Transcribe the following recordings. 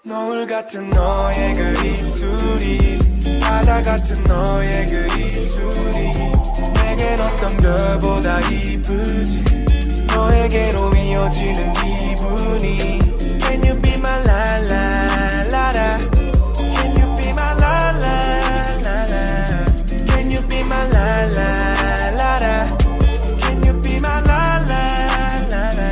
노을 같은 너의 그 입술이 바다 같은 너의 그 입술이 내겐 어떤 별보다 이쁘지 너에게로 이어지는 기분이 Can you be my la la la la Can you be my la la la la Can you be my la la la la Can you be my la la la la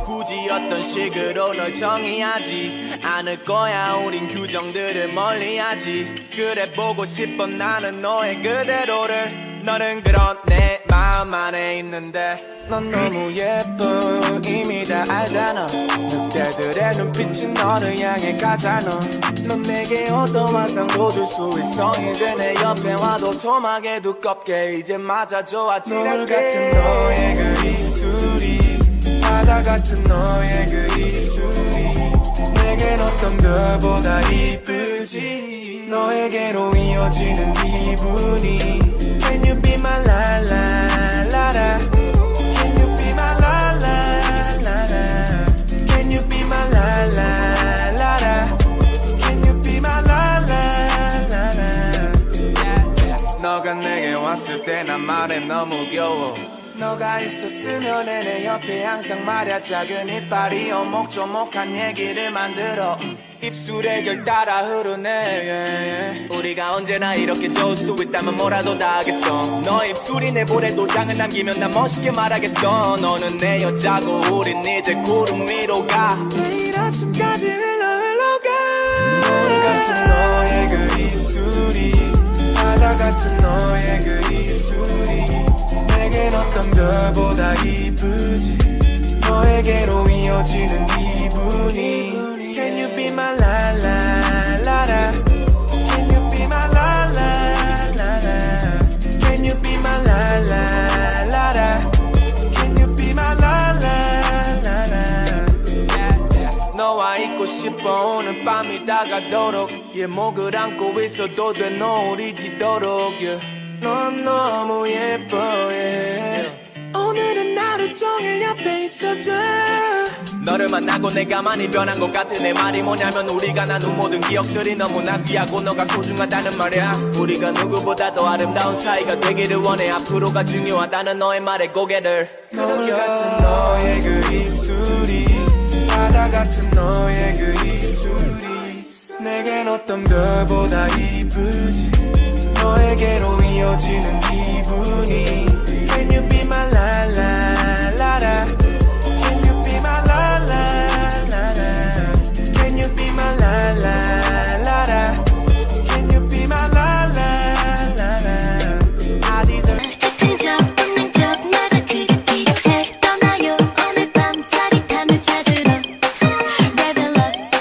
굳이 어떤 식으로 널 정의하지 않을 거야 우린 규정들을 멀리하지 그래 보고 싶어 나는 너의 그대로를 너는 그런 내 마음 안에 있는데 넌 너무 예뻐 이미 다 알잖아 늑대들의 눈빛이 너를 향해 가잖아 넌 내게 어떤 환상도 줄 수 있어 이제 내 옆에 와도 토막에 두껍게 이제 맞아줘 아찔하게 노을 같은 너의 그 입술이 바다 같은 너의 그 입술이 내겐 어떤 별보다 이쁘지 너에게로 이어지는 기분이 Can you be my la la la la Can you be my la la la la Can you be my la la la la Can you be my la la la la 너가 내게 왔을 때 난 말해 너무 귀여워 너가 있었으면 내 옆에 항상 말야 작은 이빨이 오목조목한 얘기를 만들어 입술에 결 따라 흐르네 yeah. 우리가 언제나 이렇게 좋을 수 있다면 뭐라도 다 하겠어 너 입술이 내 볼에 도장을 남기면 난 멋있게 말하겠어 너는 내 여자고 우린 이제 구름 위로 가 내일 아침까지 흘러가 노을 같은 너의 그 입술이 바다 같은 너의 그 입술이 내겐 어떤 별보다 이쁘지 너에게로 이어지는 기분이 Can you be my la la la la Can you be my la la la la Can you be my la la la la Can you be my la la la la 너와 있고 싶어 오늘 밤이 다가도록 목을 안고 있어도 돼 노을이 지도록 넌 너무 예뻐 yeah. 오늘은 하루 종일 옆에 있어줘 너를 만나고 내가 많이 변한 것 같아 내 말이 뭐냐면 우리가 나눈 모든 기억들이 너무나 귀하고 너가 소중하다는 말이야 우리가 누구보다 더 아름다운 사이가 되기를 원해 앞으로가 중요하다는 너의 말에 고개를 노을 같은 너의 그 입술이 바다 같은 너의 그 입술이 내겐 어떤 별보다 이쁘지 너에게로 이어지는 기분이